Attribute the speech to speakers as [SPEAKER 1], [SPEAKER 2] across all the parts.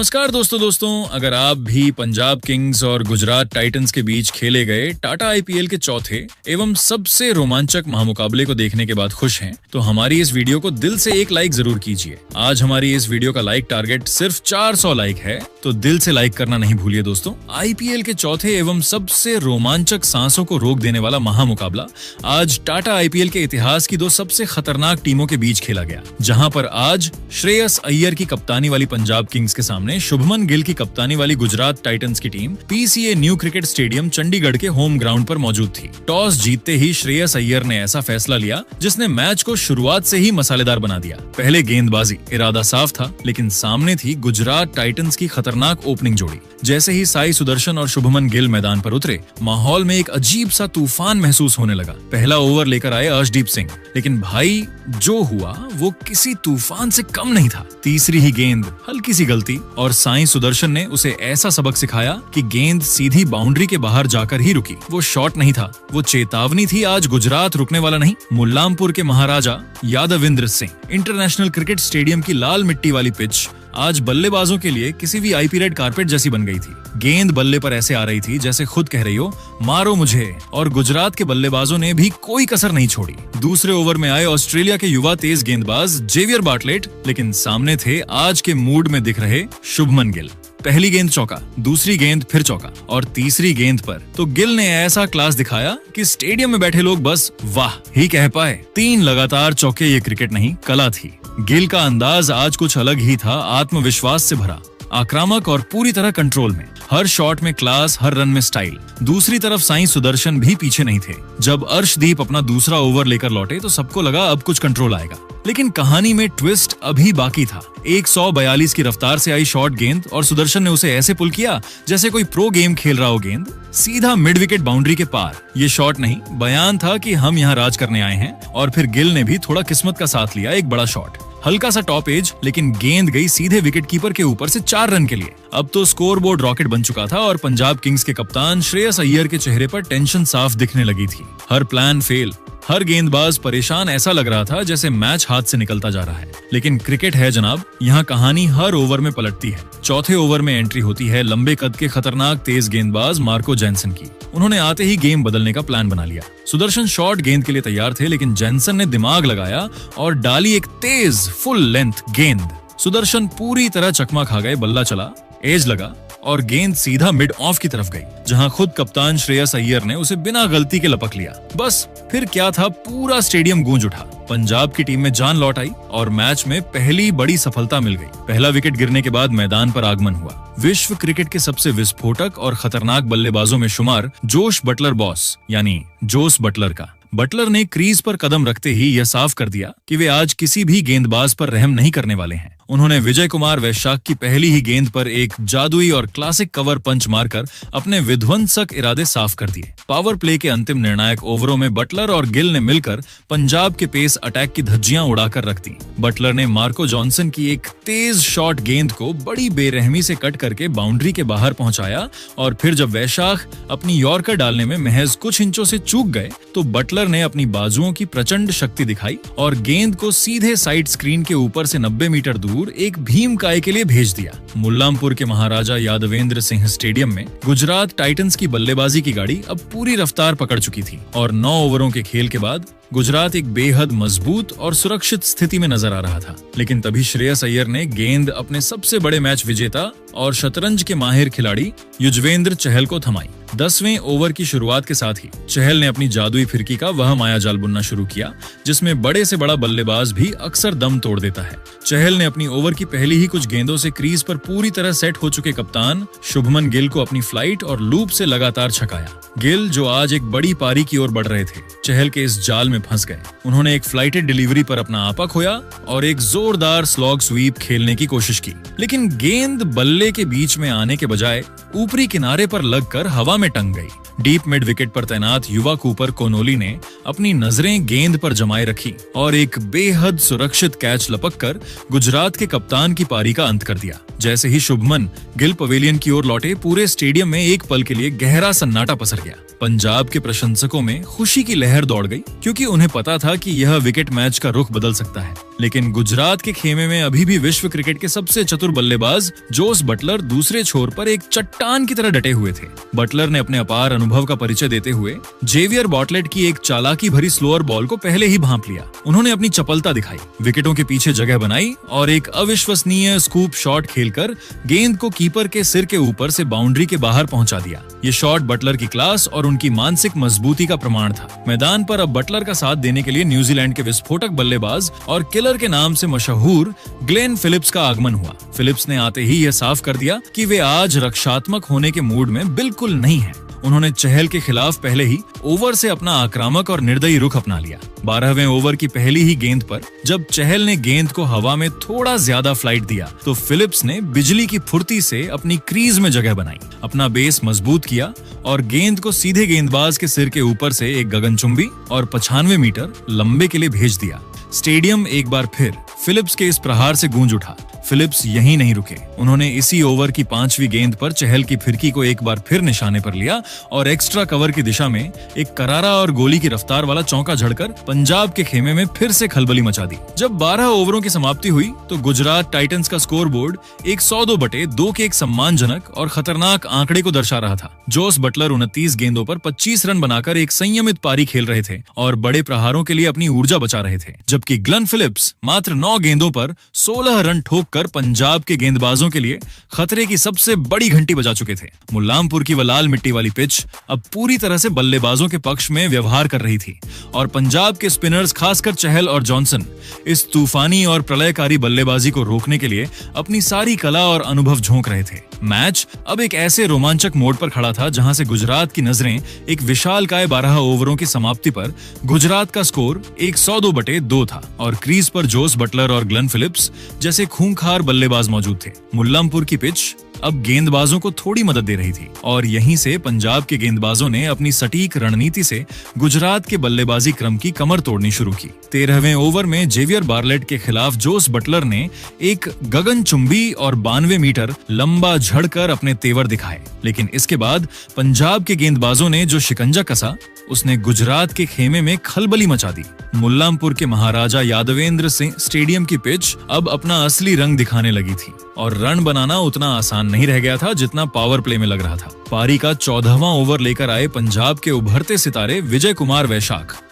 [SPEAKER 1] नमस्कार दोस्तों, अगर आप भी पंजाब किंग्स और गुजरात टाइटंस के बीच खेले गए टाटा आईपीएल के चौथे एवं सबसे रोमांचक महामुकाबले को देखने के बाद खुश हैं, तो हमारी इस वीडियो को दिल से एक लाइक जरूर कीजिए। आज हमारी इस वीडियो का लाइक टारगेट सिर्फ 400 लाइक है, तो दिल से लाइक करना नहीं भूलिए दोस्तों। आईपीएल के चौथे एवं सबसे रोमांचक सांसों को रोक देने वाला महामुकाबला आज टाटा आईपीएल के इतिहास की दो सबसे खतरनाक टीमों के बीच खेला गया, जहां पर आज श्रेयस अय्यर की कप्तानी वाली पंजाब किंग्स के सामने शुभमन गिल की कप्तानी वाली गुजरात टाइटंस की team PCA new cricket stadium Chandigarh के होम ग्राउंड पर मौजूद थी। टॉस जीतते ही श्रेयस अय्यर ने ऐसा फैसला लिया जिसने मैच को शुरुआत से ही मसालेदार बना दिया। पहले गेंदबाजी, इरादा साफ था, लेकिन सामने थी गुजरात टाइटंस की खतरनाक ओपनिंग जोड़ी। जैसे ही साई सुदर्शन और शुभमन गिल मैदान पर उतरे, माहौल में एक अजीब सा तूफान महसूस होने लगा। पहला ओवर लेकर आए अर्शदीप सिंह, लेकिन भाई जो हुआ वो किसी तूफान से कम नहीं था। तीसरी ही गेंद, हल्की सी गलती और साई सुदर्शन ने उसे ऐसा सबक सिखाया कि गेंद सीधी बाउंड्री के बाहर जाकर ही रुकी। वो शॉट नहीं था, वो चेतावनी थी। आज गुजरात रुकने वाला नहीं। मुल्लामपुर के Maharaja Yadavindra Singh International Cricket Stadium की लाल मिट्टी वाली पिच आज बल्लेबाजों के लिए किसी भी आईपी रेड कारपेट जैसी बन गई थी। गेंद बल्ले पर ऐसे आ रही थी जैसे खुद कह रही हो, मारो मुझे। और गुजरात के बल्लेबाजों ने भी कोई कसर नहीं छोड़ी। दूसरे ओवर में आए ऑस्ट्रेलिया के युवा तेज गेंदबाज जेवियर बार्टलेट, लेकिन सामने थे आज के मूड में दिख रहे शुभमन गिल। पहली गेंद चौका, दूसरी गेंद फिर चौका और तीसरी गेंद पर तो गिल ने ऐसा क्लास दिखाया कि स्टेडियम में बैठे लोग बस वाह ही कह पाए। 3 लगातार चौके ये क्रिकेट नहीं, कला थी। गिल का अंदाज आज कुछ अलग ही था, आत्मविश्वास से भरा, आक्रामक और पूरी तरह कंट्रोल में। हर शॉट में क्लास, हर रन में स्टाइल। दूसरी तरफ साई सुदर्शन भी पीछे नहीं थे। जब अर्शदीप अपना दूसरा ओवर लेकर लौटे तो सबको लगा अब कुछ कंट्रोल आएगा, लेकिन कहानी में ट्विस्ट अभी बाकी था। 142 की रफ्तार से आई शॉर्ट गेंद और सुदर्शन ने उसे ऐसे पुल किया जैसे कोई प्रो गेम खेल रहा हो। गेंद सीधा मिड विकेट बाउंड्री के पार। ये शॉट नहीं, बयान था कि हम यहाँ राज करने आए हैं। और फिर गिल ने भी थोड़ा किस्मत का साथ लिया। एक बड़ा शॉट, हल्का सा टॉप एज, लेकिन गेंद गई सीधे विकेट कीपर के ऊपर से 4 रन के लिए। अब तो स्कोरबोर्ड रॉकेट बन चुका था और पंजाब किंग्स के कप्तान श्रेयस अय्यर के चेहरे पर टेंशन साफ दिखने लगी थी। हर प्लान फेल, हर गेंदबाज परेशान। ऐसा लग रहा था जैसे मैच हाथ से निकलता जा रहा है। लेकिन क्रिकेट है जनाब, यहाँ कहानी हर ओवर में पलटती है। चौथे ओवर में एंट्री होती है लंबे कद के खतरनाक तेज गेंदबाज मार्को जेनसन की। उन्होंने आते ही गेम बदलने का प्लान बना लिया। सुदर्शन शॉर्ट गेंद के लिए तैयार थे, लेकिन जेनसन ने दिमाग लगाया और डाली एक तेज फुल लेंथ गेंद। सुदर्शन पूरी तरह चकमा खा गए। बल्ला चला, एज लगा और गेंद सीधा मिड ऑफ की तरफ गई, जहां खुद कप्तान श्रेयस अय्यर ने उसे बिना गलती के लपक लिया। बस फिर क्या था, पूरा स्टेडियम गूंज उठा। पंजाब की टीम में जान लौट आई और मैच में पहली बड़ी सफलता मिल गई। पहला विकेट गिरने के बाद मैदान पर आगमन हुआ विश्व क्रिकेट के सबसे विस्फोटक और खतरनाक बल्लेबाजों में शुमार जोश बटलर बॉस यानी जोस बटलर का। बटलर ने क्रीज पर कदम रखते ही यह साफ कर दिया कि वे आज किसी भी गेंदबाज पर रहम नहीं करने वाले हैं। उन्होंने विजय कुमार वैशाख की पहली ही गेंद पर एक जादुई और क्लासिक कवर पंच मारकर अपने विध्वंसक इरादे साफ कर दिए। पावर प्ले के अंतिम निर्णायक ओवरों में बटलर और गिल ने मिलकर पंजाब के पेस अटैक की धज्जियां उड़ाकर रख दी। बटलर ने मार्को जॉनसन की एक तेज शॉट गेंद को बड़ी बेरहमी से कट करके बाउंड्री के बाहर पहुंचाया और फिर जब वैशाख अपनी यॉर्कर डालने में महज कुछ इंचों से चूक गए तो बटलर ने अपनी बाजुओं की प्रचंड शक्ति दिखाई और गेंद को सीधे साइड स्क्रीन के ऊपर से 90 मीटर दूर एक भीम काय के लिए भेज दिया। मुल्लामपुर के महाराजा यादवेंद्र सिंह स्टेडियम में गुजरात टाइटंस की बल्लेबाजी की गाड़ी अब पूरी रफ्तार पकड़ चुकी थी और 9 ओवरों के खेल के बाद गुजरात एक बेहद मजबूत और सुरक्षित स्थिति में नजर आ रहा था। लेकिन तभी श्रेयस अय्यर ने गेंद अपने सबसे बड़े मैच विजेता और शतरंज के माहिर खिलाड़ी युजवेंद्र चहल को थमाई। 10वें ओवर की शुरुआत के साथ ही चहल ने अपनी जादुई फिरकी का वह मायाजाल बुनना शुरू किया जिसमें बड़े से बड़ा बल्लेबाज भी अक्सर दम तोड़ देता है। चहल ने अपनी ओवर की पहली ही कुछ गेंदों से क्रीज पर पूरी तरह सेट हो चुके कप्तान शुभमन गिल को अपनी फ्लाइट और लूप से लगातार छकाया। गिल, जो आज एक बड़ी पारी की ओर बढ़ रहे थे, चहल के इस जाल में फंस गए। उन्होंने एक फ्लाइटेड डिलीवरी पर अपना आपा खोया और एक जोरदार स्लॉग स्वीप खेलने की कोशिश की, लेकिन गेंद बल्ले के बीच में आने के बजाय ऊपरी किनारे पर लगकर हवा में टंग गई। डीप मिड विकेट पर तैनात युवा कूपर कोनोली ने अपनी नजरें गेंद पर जमाए रखी और एक बेहद सुरक्षित कैच लपककर गुजरात के कप्तान की पारी का अंत कर दिया। जैसे ही शुभमन गिल पवेलियन की ओर लौटे, पूरे स्टेडियम में एक पल के लिए गहरा सन्नाटा पसर गया। पंजाब के प्रशंसकों में खुशी की लहर दौड़ गई, क्योंकि उन्हें पता था कि यह विकेट मैच का रुख बदल सकता है। लेकिन गुजरात के खेमे में अभी भी विश्व क्रिकेट के सबसे चतुर बल्लेबाज जोस बटलर दूसरे छोर पर एक चट्टान की तरह डटे हुए थे। बटलर ने अपने अपार अनुभव का परिचय देते हुए जेवियर बॉटलेट की एक चालाकी भरी स्लोअर बॉल को पहले ही भांप लिया। उन्होंने अपनी चपलता दिखाई, विकेटों के पीछे जगह बनाई और एक अविश्वसनीय स्कूप शॉट खेलकर गेंद को कीपर के सिर के ऊपर से बाउंड्री के बाहर पहुंचा दिया। ये शॉट बटलर की क्लास और उनकी मानसिक मजबूती का प्रमाण था। मैदान पर अब बटलर का साथ देने के लिए न्यूजीलैंड के विस्फोटक बल्लेबाज और किलर के नाम से मशहूर ग्लेन फिलिप्स का आगमन हुआ। फिलिप्स ने आते ही यह साफ कर दिया कि वे आज रक्षात्मक होने के मूड में बिल्कुल नहीं हैं। उन्होंने चहल के खिलाफ पहले ही ओवर से अपना आक्रामक और निर्दयी रुख अपना लिया। 12वें ओवर की पहली ही गेंद पर जब चहल ने गेंद को हवा में थोड़ा ज्यादा फ्लाइट दिया तो फिलिप्स ने बिजली की फुर्ती से अपनी क्रीज में जगह बनाई, अपना बेस मजबूत किया और गेंद को सीधे गेंदबाज के सिर के ऊपर से एक गगनचुंबी और 95 मीटर लंबे के लिए भेज दिया। स्टेडियम एक बार फिर फिलिप्स के इस प्रहार से गूंज उठा। फिलिप्स यहीं नहीं रुके, उन्होंने इसी ओवर की 5वीं गेंद पर चहल की फिरकी को एक बार फिर निशाने पर लिया और एक्स्ट्रा कवर की दिशा में एक करारा और गोली की रफ्तार वाला चौका झड़कर पंजाब के खेमे में फिर से खलबली मचा दी। जब 12 ओवरों की समाप्ति हुई तो गुजरात टाइटंस का स्कोर बोर्ड 102/2 के एक सम्मानजनक और खतरनाक आंकड़े को दर्शा रहा था। जोस बटलर 29 गेंदों पर 25 रन बनाकर एक संयमित पारी खेल रहे थे और बड़े प्रहारों के लिए अपनी ऊर्जा बचा रहे थे, जबकि ग्लेन फिलिप्स मात्र 9 गेंदों पर 16 रन ठोककर पंजाब के गेंदबाजों के लिए खतरे की सबसे बड़ी घंटी बजा चुके थे। मुल्लामपुर की वह लाल मिट्टी वाली पिच अब पूरी तरह से बल्लेबाजों के पक्ष में व्यवहार कर रही थी और पंजाब के स्पिनर्स खासकर चहल और जॉनसन इस तूफानी और प्रलयकारी बल्लेबाजी को रोकने के लिए अपनी सारी कला और अनुभव झोंक रहे थे। मैच अब एक ऐसे रोमांचक मोड़ पर खड़ा था जहां से गुजरात की नजरें एक विशालकाय 12 ओवरों की समाप्ति पर गुजरात का स्कोर 102/2 था और क्रीज पर जोस बटलर और ग्लेन फिलिप्स जैसे खूंखार बल्लेबाज मौजूद थे। मुल्लामपुर की पिच अब गेंदबाजों को थोड़ी मदद दे रही थी और यहीं से पंजाब के गेंदबाजों ने अपनी सटीक रणनीति से गुजरात के बल्लेबाजी क्रम की कमर तोड़नी शुरू की। 13वें ओवर में जेवियर बार्लेट के खिलाफ जोस बटलर ने एक गगनचुंबी और 92 मीटर लंबा झड़कर अपने तेवर दिखाए, लेकिन इसके बाद पंजाब के गेंदबाजों ने जो शिकंजा कसा उसने गुजरात के खेमे में खलबली मचा दी। मुल्लामपुर के महाराजा यादवेंद्र सिंह स्टेडियम की पिच अब अपना असली रंग दिखाने लगी थी और रन बनाना उतना आसान नहीं रह गया था जितना पावर प्ले में लग रहा था। पारी का 14वां ओवर लेकर आए पंजाब के उभरते सितारे विजय कुमार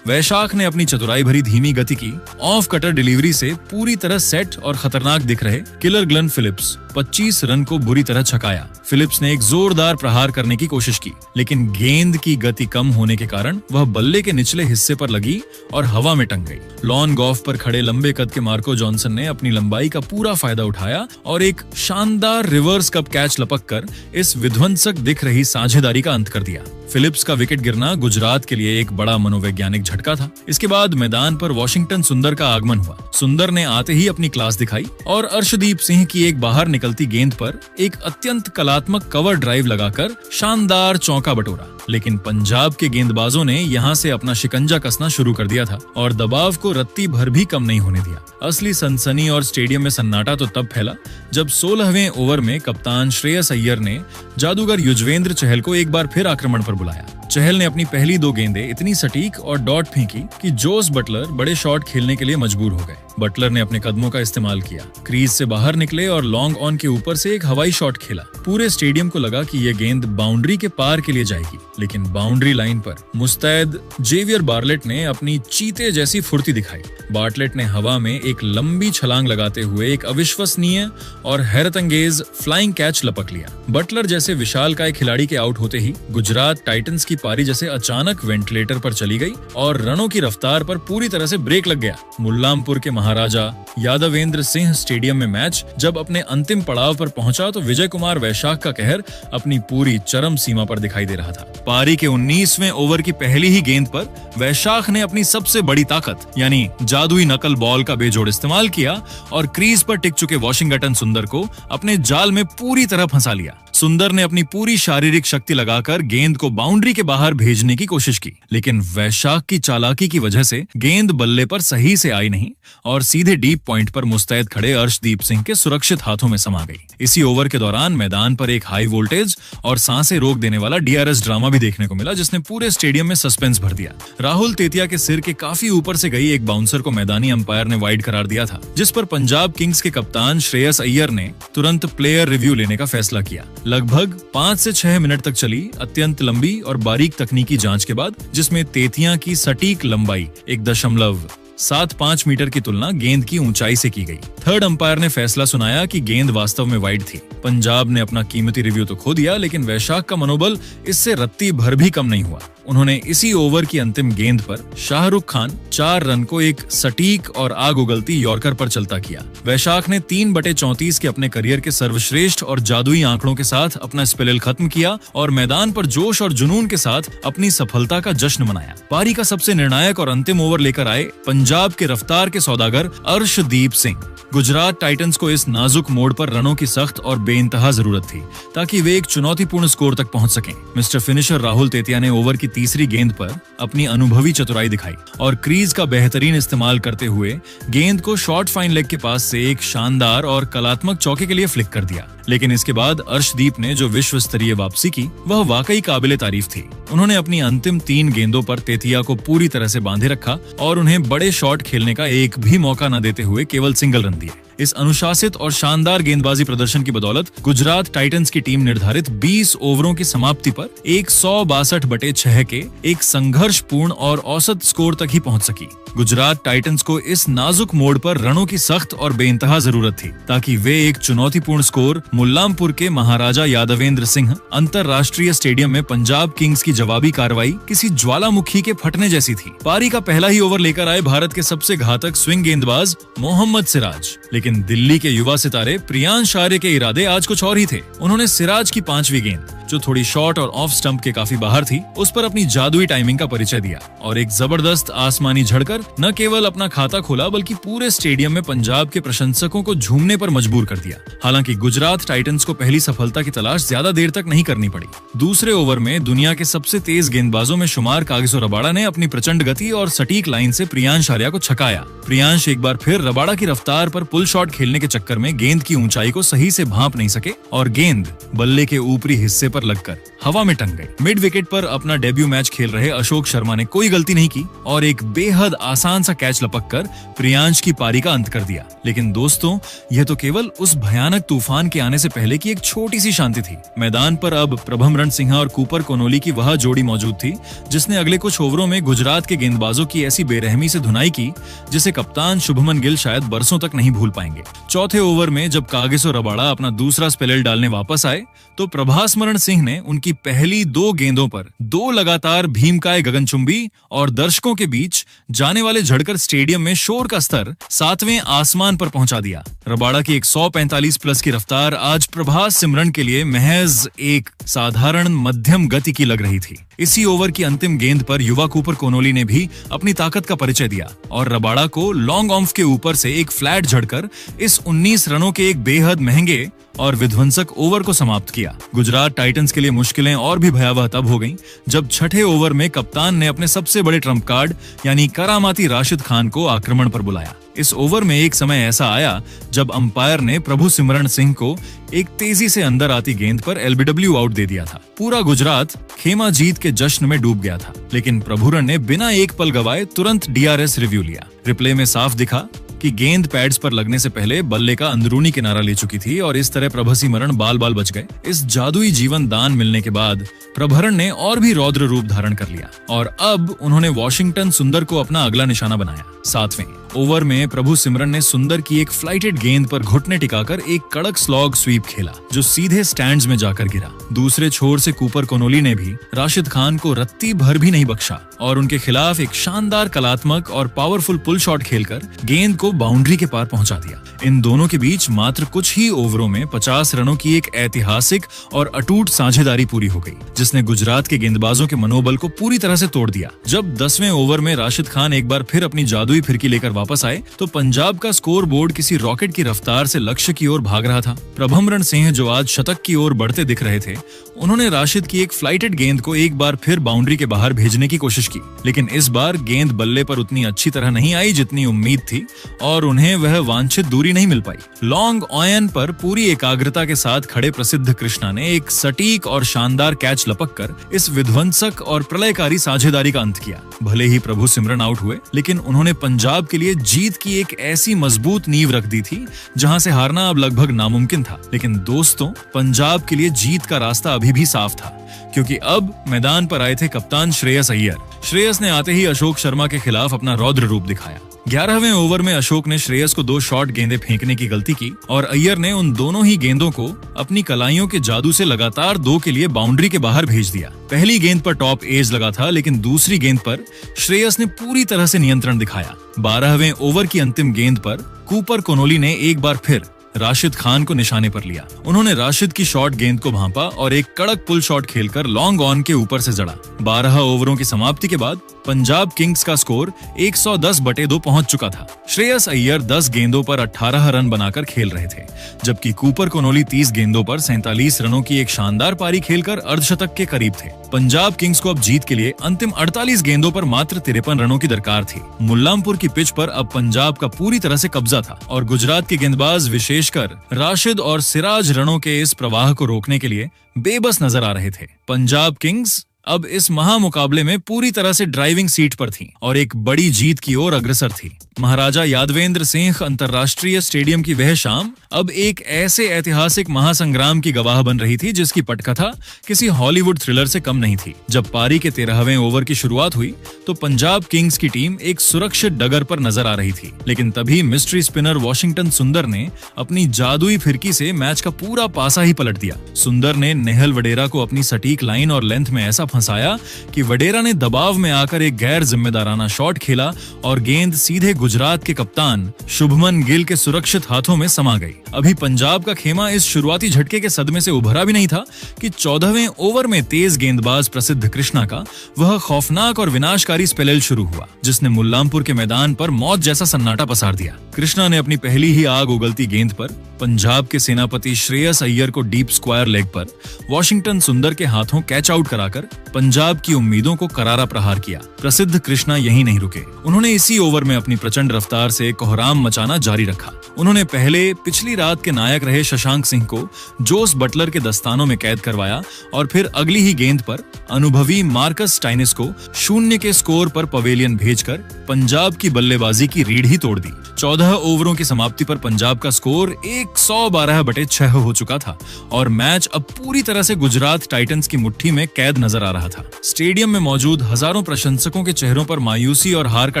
[SPEAKER 1] वैशाख ने अपनी चतुराई भरी धीमी गति की ऑफ कटर डिलीवरी से पूरी तरह सेट और खतरनाक दिख रहे किलर ग्लेन फिलिप्स 25 रन को बुरी तरह छकाया। फिलिप्स ने एक जोरदार प्रहार करने की कोशिश की, लेकिन गेंद की गति कम होने के कारण वह बल्ले के निचले हिस्से पर लगी और हवा में टंग गई। लॉन गॉफ पर खड़े लंबे कद के मार्को जॉनसन ने अपनी लंबाई का पूरा फायदा उठाया और एक शानदार रिवर्स कप कैच लपककर इस विध्वंसक दिख रही साझेदारी का अंत कर दिया। फिलिप्स का विकेट गिरना गुजरात के लिए एक बड़ा मनोवैज्ञानिक झटका था। इसके बाद मैदान पर वॉशिंगटन सुंदर का आगमन हुआ। सुंदर ने आते ही अपनी क्लास दिखाई और अर्शदीप सिंह की एक बाहर निकलती गेंद पर एक अत्यंत कलात्मक कवर ड्राइव लगाकर शानदार चौका बटोरा, लेकिन पंजाब के गेंदबाजों ने यहां से अपना शिकंजा कसना शुरू कर दिया था और दबाव को रत्ती भर भी कम नहीं होने दिया। असली सनसनी और स्टेडियम में सन्नाटा तो तब फैला जब 16वें ओवर में कप्तान श्रेयस अय्यर ने जादूगर युजवेंद्र चहल को एक बार फिर आक्रमण पर बुलाया। चहल ने अपनी पहली 2 गेंदें इतनी सटीक और डॉट फेंकी कि जोस बटलर बड़े शॉट खेलने के लिए मजबूर हो गए। बटलर ने अपने कदमों का इस्तेमाल किया, क्रीज से बाहर निकले और लॉन्ग ऑन के ऊपर से एक हवाई शॉट खेला। पूरे स्टेडियम को लगा कि यह गेंद बाउंड्री के पार के लिए जाएगी, लेकिन बाउंड्री लाइन पर मुस्तैद जेवियर बार्लेट ने अपनी चीते जैसी फुर्ती दिखाई। बार्टलेट ने हवा में एक लंबी छलांग लगाते हुए एक अविश्वसनीय और हैरतअंगेज फ्लाइंग कैच लपक लिया। बटलर जैसे विशालकाय खिलाड़ी के आउट होते ही गुजरात टाइटंस की पारी जैसे अचानक वेंटिलेटर पर चली गई और रनों की रफ्तार पर पूरी तरह से ब्रेक लग गया। मुल्लामपुर के महाराजा यादवेंद्र सिंह स्टेडियम में मैच जब अपने अंतिम पड़ाव पर पहुंचा तो विजय कुमार वैशाख का कहर अपनी पूरी चरम सीमा पर दिखाई दे रहा था। पारी के 19वें ओवर की पहली ही गेंद पर वैशाख ने अपनी सबसे बड़ी ताकत यानी जादुई नकल बॉल का बेजोड़ इस्तेमाल किया और क्रीज पर टिक चुके वॉशिंगटन सुंदर को अपने जाल में पूरी तरह फंसा लिया। सुंदर ने अपनी पूरी शारीरिक शक्ति लगाकर गेंद को बाउंड्री के बाहर भेजने की कोशिश की, लेकिन वैशाख की चालाकी की वजह से गेंद बल्ले पर सही से आई नहीं और सीधे डीप पॉइंट पर मुस्तैद खड़े अर्शदीप सिंह के सुरक्षित हाथों में समा गई। इसी ओवर के दौरान मैदान पर एक हाई वोल्टेज और सांसें रोक देने वाला डीआरएस ड्रामा भी देखने को मिला, जिसने पूरे स्टेडियम में सस्पेंस भर दिया। राहुल तेतिया के सिर के काफी ऊपर से गई एक बाउंसर को मैदानी अंपायर ने वाइड करार दिया था, जिस पर पंजाब किंग्स के कप्तान श्रेयस अय्यर ने तुरंत प्लेयर रिव्यू लेने का फैसला किया। लगभग 5 से 6 मिनट तक चली अत्यंत लंबी और बारीक तकनीकी जांच के बाद, जिसमें तेतिया की सटीक लंबाई 1.75 मीटर की तुलना गेंद की ऊंचाई से की गई। थर्ड अंपायर ने फैसला सुनाया कि गेंद वास्तव में वाइड थी। पंजाब ने अपना कीमती रिव्यू तो खो दिया, लेकिन वैशाख का मनोबल इससे रत्ती भर भी कम नहीं हुआ। उन्होंने इसी ओवर की अंतिम गेंद पर शाहरुख खान 4 रन को एक सटीक और आग उगलती यॉर्कर पर चलता किया। वैशाख ने 3/34 के अपने करियर के सर्वश्रेष्ठ और जादुई आंकड़ों के साथ अपना स्पेल खत्म किया और मैदान पर जोश और जुनून के साथ अपनी सफलता का जश्न मनाया। पारी का सबसे निर्णायक और अंतिम ओवर लेकर आए पंजाब के रफ्तार के सौदागर अर्शदीप सिंह। गुजरात टाइटंस को इस नाजुक मोड़ पर रनों की सख्त और बेइंतहा जरूरत थी ताकि वे एक चुनौतीपूर्ण स्कोर तक पहुंच सकें। मिस्टर फिनिशर राहुल तेतिया ने ओवर की तीसरी गेंद पर अपनी अनुभवी चतुराई दिखाई और क्रीज का बेहतरीन इस्तेमाल करते हुए गेंद को शॉर्ट फाइन लेग के पास से एक शानदार और कलात्मक चौके के लिए फ्लिक कर दिया। लेकिन इसके बाद अर्शदीप ने जो विश्व स्तरीय वापसी की, वह वाकई काबिले तारीफ थी। उन्होंने अपनी अंतिम 3 गेंदों पर तेतिया को पूरी तरह से बांधे रखा और उन्हें बड़े शॉट खेलने का एक भी मौका न देते हुए केवल सिंगल रन दिए। इस अनुशासित और शानदार गेंदबाजी प्रदर्शन की बदौलत गुजरात टाइटंस की टीम निर्धारित 20 ओवरों की समाप्ति पर 162/6 के एक संघर्षपूर्ण और औसत स्कोर तक ही पहुंच सकी। गुजरात टाइटंस को इस नाजुक मोड़ पर रनों की सख्त और बेइंतहा जरूरत थी ताकि वे एक चुनौतीपूर्ण स्कोर मुल्लामपुर के महाराजा यादवेंद्र सिंह अंतरराष्ट्रीय स्टेडियम में पंजाब किंग्स की जवाबी कार्रवाई किसी ज्वालामुखी के फटने जैसी थी। पारी का पहला ही ओवर लेकर आए भारत के सबसे घातक स्विंग गेंदबाज मोहम्मद सिराज, लेकिन दिल्ली के युवा सितारे प्रियांश आर्य के इरादे आज कुछ और ही थे। उन्होंने सिराज की 5वीं गेंद, जो थोड़ी शॉर्ट और ऑफ स्टंप के काफी बाहर थी, उस पर अपनी जादुई टाइमिंग का परिचय दिया और एक जबरदस्त आसमानी झड़कर न केवल अपना खाता खोला बल्कि पूरे स्टेडियम में पंजाब के प्रशंसकों को झूमने पर मजबूर कर दिया। हालांकि गुजरात टाइटंस को पहली सफलता की तलाश ज्यादा देर तक नहीं करनी पड़ी। दूसरे ओवर में दुनिया के सबसे तेज गेंदबाजों में शुमार कागिसो रबाड़ा ने अपनी प्रचंड गति और सटीक लाइन से प्रियांश आर्या को छकाया। प्रियांश एक बार फिर रबाड़ा की रफ्तार पर पुल शॉट खेलने के चक्कर में गेंद की ऊंचाई को सही से भांप नहीं सके और गेंद बल्ले के ऊपरी हिस्से पर लगकर हवा में टंग गई। मिड विकेट पर अपना डेब्यू मैच खेल रहे अशोक शर्मा ने कोई गलती नहीं की और एक बेहद आसान सा कैच लपककर प्रियांश की पारी का अंत कर दिया। लेकिन दोस्तों, यह तो केवल उस भयानक तूफान के आने से पहले की एक छोटी सी शांति थी। मैदान पर अब प्रभमरण सिंह और कूपर कोनोली की वह जोड़ी मौजूद थी जिसने अगले कुछ ओवरों में गुजरात के गेंदबाजों की ऐसी बेरहमी से धुनाई की जिसे कप्तान शुभमन गिल शायद बरसों तक नहीं भूल पाएंगे। चौथे ओवर में जब कागिसो रबाड़ा अपना दूसरा स्पेल डालने वापस आए तो प्रभास्मरण सिंह ने उनकी पहली 2 गेंदों पर 2 लगातार भीमकाय गगनचुंबी और दर्शकों के बीच जाने वाले झड़कर स्टेडियम में शोर का स्तर 7वें आसमान पर पहुंचा दिया। रबाड़ा की 145 प्लस की रफ्तार आज प्रभास सिमरन के लिए महज एक साधारण मध्यम गति की लग रही थी। इसी ओवर की अंतिम गेंद पर युवा कूपर कोनोली ने भी अपनी ताकत का परिचय दिया और रबाड़ा को लॉन्ग ऑफ के ऊपर से एक फ्लैट झड़कर इस 19 रनों के एक बेहद महंगे और विध्वंसक ओवर को समाप्त किया। गुजरात टाइटंस के लिए मुश्किलें और भी भयावह तब हो गईं जब छठे ओवर में कप्तान ने अपने सबसे बड़े ट्रम्प कार्ड यानी करामाती राशिद खान को आक्रमण पर बुलाया। इस ओवर में एक समय ऐसा आया जब अंपायर ने प्रभु सिमरण सिंह को एक तेजी से अंदर आती गेंद पर एलबीडब्ल्यू आउट दे दिया था। पूरा गुजरात खेमा जीत के जश्न में डूब गया था, लेकिन प्रभुरण ने बिना एक पल गवाए तुरंत डीआरएस रिव्यू लिया। रिप्ले में साफ दिखा कि गेंद पैड्स पर लगने से पहले बल्ले का अंदरूनी किनारा ले चुकी थी और इस तरह प्रभसिमरण बाल बाल बच गए। इस जादुई जीवन दान मिलने के बाद प्रभरण ने और भी रौद्र रूप धारण कर लिया और अब उन्होंने वॉशिंगटन सुंदर को अपना अगला निशाना बनाया। 7वें ओवर में प्रभु सिमरन ने सुंदर की एक फ्लाइटेड गेंद पर घुटने टिकाकर एक कड़क स्लॉग स्वीप खेला जो सीधे स्टैंड्स में जाकर गिरा। दूसरे छोर से कूपर कोनोली ने भी राशिद खान को रत्ती भर भी नहीं बख्शा और उनके खिलाफ एक शानदार कलात्मक और पावरफुल पुल शॉट खेलकर गेंद को बाउंड्री के पार पहुंचा दिया। इन दोनों के बीच मात्र कुछ ही ओवरों में 50 रनों की एक ऐतिहासिक और अटूट साझेदारी पूरी हो गई जिसने गुजरात के गेंदबाजों के मनोबल को पूरी तरह से तोड़ दिया। जब 10वें ओवर में राशिद खान एक बार फिर अपनी जादुई फिरकी लेकर वापस आए तो पंजाब का स्कोर बोर्ड किसी रॉकेट की रफ्तार से लक्ष्य की ओर भाग रहा था। प्रभमरण सिंह जो आज शतक की ओर बढ़ते दिख रहे थे, उन्होंने राशिद की एक फ्लाइटेड गेंद को एक बार फिर बाउंड्री के बाहर भेजने की कोशिश की, लेकिन इस बार गेंद बल्ले पर उतनी अच्छी तरह नहीं आई जितनी उम्मीद थी और उन्हें वह वांछित दूरी नहीं मिल पाई। लॉन्ग ऑयन पर पूरी एकाग्रता के साथ खड़े प्रसिद्ध कृष्णा ने एक सटीक और शानदार कैच लपककर इस विध्वंसक और प्रलयकारी साझेदारी का अंत किया। भले ही प्रभु सिमरन आउट हुए, लेकिन उन्होंने पंजाब के लिए जीत की एक ऐसी मजबूत नींव रख दी थी जहां से हारना अब लगभग नामुमकिन था। लेकिन दोस्तों, पंजाब के लिए जीत का रास्ता अभी भी साफ था, क्योंकि अब मैदान पर आए थे कप्तान श्रेयस अय्यर। श्रेयस ने आते ही अशोक शर्मा के खिलाफ अपना रौद्र रूप दिखाया। 11वें ओवर में अशोक ने श्रेयस को 2 शॉर्ट गेंदें फेंकने की गलती की और अय्यर ने उन दोनों ही गेंदों को अपनी कलाइयों के जादू से लगातार 2 के लिए बाउंड्री के बाहर भेज दिया। पहली गेंद पर टॉप एज लगा था, लेकिन दूसरी गेंद पर श्रेयस ने पूरी तरह से नियंत्रण दिखाया। 12वें ओवर की अंतिम गेंद पर कूपर कोनोली ने एक बार फिर राशिद खान को निशाने पर लिया। उन्होंने राशिद की शॉर्ट गेंद को भांपा और एक कड़क पुल शॉट खेलकर लॉन्ग ऑन के ऊपर से जड़ा। 12 ओवरों की समाप्ति के बाद पंजाब किंग्स का स्कोर 110/2 पहुंच चुका था। श्रेयस अय्यर 10 गेंदों पर 18 रन बनाकर खेल रहे थे, जबकि कूपर कोनोली 30 गेंदों पर 47 रनों की एक शानदार पारी खेलकर अर्धशतक के करीब थे। पंजाब किंग्स को अब जीत के लिए अंतिम 48 गेंदों पर मात्र 53 रनों की दरकार थी। मुल्लामपुर की पिच पर अब पंजाब का पूरी तरह से कब्जा था और गुजरात के गेंदबाज विशेषकर राशिद और सिराज रनों के इस प्रवाह को रोकने के लिए बेबस नजर आ रहे थे। पंजाब किंग्स अब इस महामुकाबले में पूरी तरह से ड्राइविंग सीट पर थी और एक बड़ी जीत की ओर अग्रसर थी। महाराजा यादवेंद्र सिंह अंतर्राष्ट्रीय स्टेडियम की वह शाम अब एक ऐसे ऐतिहासिक महासंग्राम की गवाह बन रही थी जिसकी पटकथा किसी हॉलीवुड थ्रिलर से कम नहीं थी। जब पारी के 13वें ओवर की शुरुआत हुई तो पंजाब किंग्स की टीम एक सुरक्षित डगर पर नजर आ रही थी, लेकिन तभी मिस्ट्री स्पिनर वॉशिंगटन सुंदर ने अपनी जादुई फिरकी से मैच का पूरा पासा ही पलट दिया। सुंदर ने नेहल वडेरा को अपनी सटीक लाइन और लेंथ में ऐसा फंसाया कि वडेरा ने दबाव में आकर एक गैर जिम्मेदाराना शॉट खेला और गेंद सीधे गुजरात के कप्तान शुभमन गिल के सुरक्षित हाथों में समा गई। अभी पंजाब का खेमा इस शुरुआती झटके के सदमे से उभरा भी नहीं था कि 14वें ओवर में तेज गेंदबाज प्रसिद्ध कृष्णा का वह खौफनाक और विनाशकारी स्पेल शुरू हुआ, जिसने मुल्लामपुर के मैदान पर मौत जैसा सन्नाटा पसार दिया। कृष्णा ने अपनी पहली ही आग उगलती गेंद पर पंजाब के सेनापति श्रेयस अय्यर को डीप स्क्वायर लेग पर वॉशिंगटन सुंदर के हाथों कैच आउट कराकर पंजाब की उम्मीदों को करारा प्रहार किया। प्रसिद्ध कृष्णा यहीं नहीं रुके, उन्होंने इसी ओवर में अपनी प्रचंड रफ्तार से कोहराम मचाना जारी रखा। उन्होंने पहले पिछली रात के नायक रहे शशांक सिंह को जोस बटलर के दस्तानों में कैद करवाया और फिर अगली ही गेंद पर अनुभवी मार्कस स्टाइनिस को 0 के स्कोर पर पवेलियन भेजकर पंजाब की बल्लेबाजी की रीढ़ ही तोड़ दी। 14 ओवरों की समाप्ति पर पंजाब का स्कोर 112/6 हो चुका था और मैच अब पूरी तरह से गुजरात टाइटंस की मुट्ठी में कैद नजर आ रहा था। स्टेडियम में मौजूद हजारों प्रशंसकों के चेहरों पर मायूसी और हार का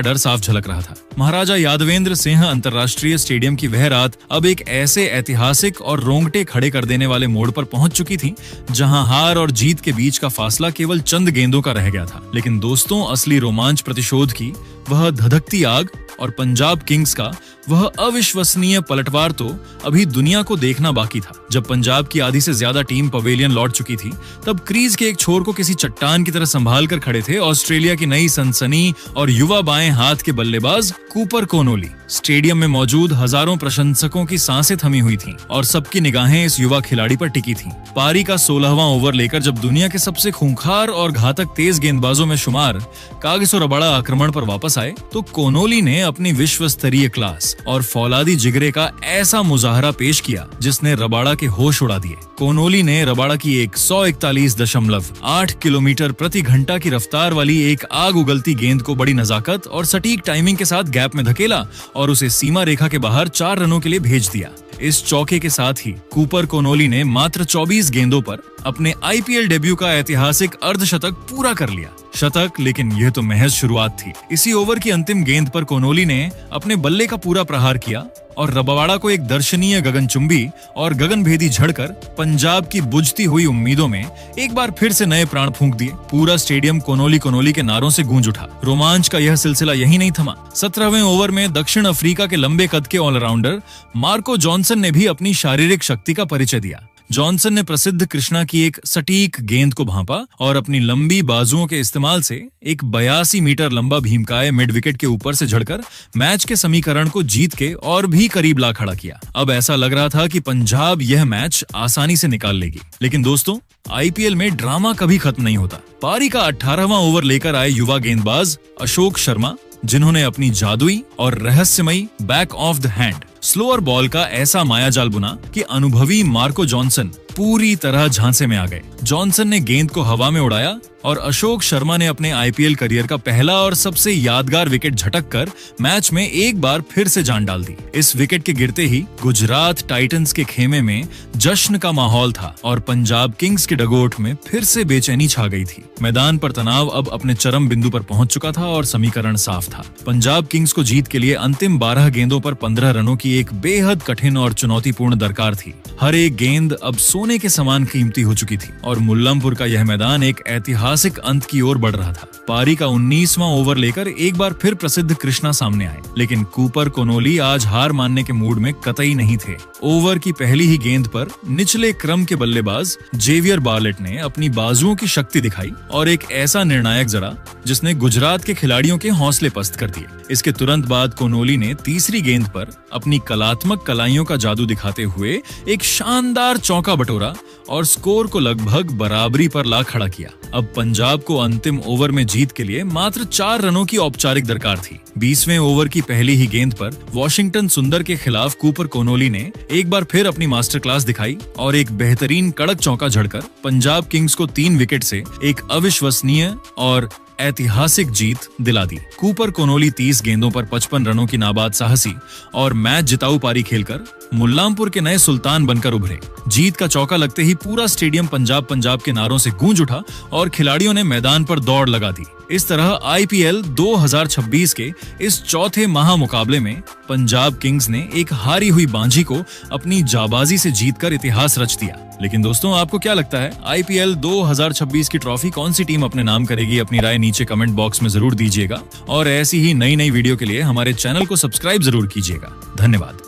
[SPEAKER 1] डर साफ झलक रहा था। महाराजा यादवेंद्र सिंह अंतर्राष्ट्रीय स्टेडियम की वह रात अब एक ऐसे ऐतिहासिक और रोंगटे खड़े कर देने वाले मोड़ पर पहुंच चुकी थी जहां हार और जीत के बीच का फासला केवल चंद गेंदों का रह गया था। लेकिन दोस्तों, असली रोमांच प्रतिशोध की वह धधकती आग और पंजाब किंग्स का वह अविश्वसनीय पलटवार तो अभी दुनिया को देखना बाकी था। जब पंजाब की आधी से ज्यादा टीम पवेलियन लौट चुकी थी, तब क्रीज के एक छोर को किसी चट्टान की तरह संभाल कर खड़े थे ऑस्ट्रेलिया की नई सनसनी और युवा बाएं हाथ के बल्लेबाज कूपर कोनोली। स्टेडियम में मौजूद हजारों प्रशंसकों की सांसें थमी हुई थीं और सबकी निगाहें इस युवा खिलाड़ी पर टिकी थीं। पारी का 16वां ओवर लेकर जब दुनिया के सबसे खूंखार और घातक तेज गेंदबाजों में शुमार कागिसो रबाड़ा आक्रमण पर वापस आए, तो कोनोली ने अपनी विश्व स्तरीय क्लास और फौलादी जिगरे का ऐसा मुजाहरा पेश किया जिसने रबाड़ा के होश उड़ा दिए। कोनोली ने रबाड़ा की एक 141.8 किलोमीटर प्रति घंटा की रफ्तार वाली एक आग उगलती गेंद को बड़ी नजाकत और सटीक टाइमिंग के साथ गैप में धकेला और उसे सीमा रेखा के बाहर 4 रनों के लिए भेज दिया। इस चौके के साथ ही कूपर कोनोली ने मात्र 24 गेंदों पर अपने आईपीएल डेब्यू का ऐतिहासिक अर्धशतक पूरा कर लिया। शतक, लेकिन यह तो महज शुरुआत थी। इसी ओवर की अंतिम गेंद पर कोनोली ने अपने बल्ले का पूरा प्रहार किया और रबाड़ा को एक दर्शनीय गगनचुंबी और गगनभेदी झड़कर पंजाब की बुझती हुई उम्मीदों में एक बार फिर से नए प्राण फूंक दिए। पूरा स्टेडियम कोनोली कोनोली के नारों से गूंज उठा। रोमांच का यह सिलसिला यही नहीं थमा। 17वें ओवर में दक्षिण अफ्रीका के लंबे कद के ऑलराउंडर मार्को जॉनसन ने भी अपनी शारीरिक शक्ति का परिचय दिया। जॉनसन ने प्रसिद्ध कृष्णा की एक सटीक गेंद को भांपा और अपनी लंबी बाजुओं के इस्तेमाल से एक 82 मीटर लंबा भीमकाय मिड विकेट के ऊपर से झड़कर मैच के समीकरण को जीत के और भी करीब ला खड़ा किया। अब ऐसा लग रहा था कि पंजाब यह मैच आसानी से निकाल लेगी, लेकिन दोस्तों आईपीएल में ड्रामा कभी खत्म नहीं होता। पारी का 18वां ओवर लेकर आए युवा गेंदबाज अशोक शर्मा, जिन्होंने अपनी जादुई और रहस्यमयी back of the hand slower ball का ऐसा मायाजाल बुना कि अनुभवी मार्को जॉनसन पूरी तरह झांसे में आ गए। जॉनसन ने गेंद को हवा में उड़ाया और अशोक शर्मा ने अपने आईपीएल करियर का पहला और सबसे यादगार विकेट झटक कर मैच में एक बार फिर से जान डाल दी। इस विकेट के गिरते ही गुजरात टाइटंस के खेमे में जश्न का माहौल था और पंजाब किंग्स के डगोट में फिर से बेचैनी छा गई थी। मैदान पर तनाव अब अपने चरम बिंदु पर पहुंच चुका था और समीकरण साफ था। पंजाब किंग्स को जीत के लिए अंतिम 12 गेंदों पर 15 रनों की एक बेहद कठिन और चुनौतीपूर्ण दरकार थी। हर एक गेंद अब सोने के समान कीमती हो चुकी थी और मुल्लामपुर का यह मैदान एक ऐतिहासिक अंत की ओर बढ़ रहा था। पारी का 19वां ओवर लेकर एक बार फिर प्रसिद्ध कृष्णा सामने आए, लेकिन कूपर कोनोली आज हार मानने के मूड में कतई नहीं थे। ओवर की पहली ही गेंद पर निचले क्रम के बल्लेबाज जेवियर बार्लेट ने अपनी बाजुओं की शक्ति दिखाई और एक ऐसा निर्णायक जड़ा जिसने गुजरात के खिलाड़ियों के हौसले पस्त कर दिए। इसके तुरंत बाद कोनोली ने तीसरी गेंद पर अपनी कलात्मक कलाइयों का जादू दिखाते हुए एक शानदार चौका बटोरा और स्कोर को लगभग बराबरी पर ला खड़ा किया। अब पंजाब को अंतिम ओवर में जीत के लिए मात्र 4 रनों की औपचारिक दरकार थी। 20वें ओवर की पहली ही गेंद पर वॉशिंगटन सुंदर के खिलाफ कूपर कोनोली ने एक बार फिर अपनी मास्टर क्लास दिखाई और एक बेहतरीन कड़क चौका झड़कर पंजाब किंग्स को 3 विकेट से एक अविश्वसनीय और ऐतिहासिक जीत दिला दी। कूपर कोनोली 30 गेंदों पर 55 रनों की नाबाद साहसी और मैच जिताऊ पारी खेलकर मुल्लामपुर के नए सुल्तान बनकर उभरे। जीत का चौका लगते ही पूरा स्टेडियम पंजाब पंजाब के नारों से गूंज उठा और खिलाड़ियों ने मैदान पर दौड़ लगा दी। इस तरह आईपीएल 2026 के इस चौथे महामुकाबले में पंजाब किंग्स ने एक हारी हुई बांझी को अपनी जाबाजी से जीतकर इतिहास रच दिया। लेकिन दोस्तों, आपको क्या लगता है आईपीएल 2026 की ट्रॉफी कौन सी टीम अपने नाम करेगी? अपनी राय नीचे कमेंट बॉक्स में जरूर दीजिएगा और ऐसी ही नई वीडियो के लिए हमारे चैनल को सब्सक्राइब जरूर कीजिएगा। धन्यवाद।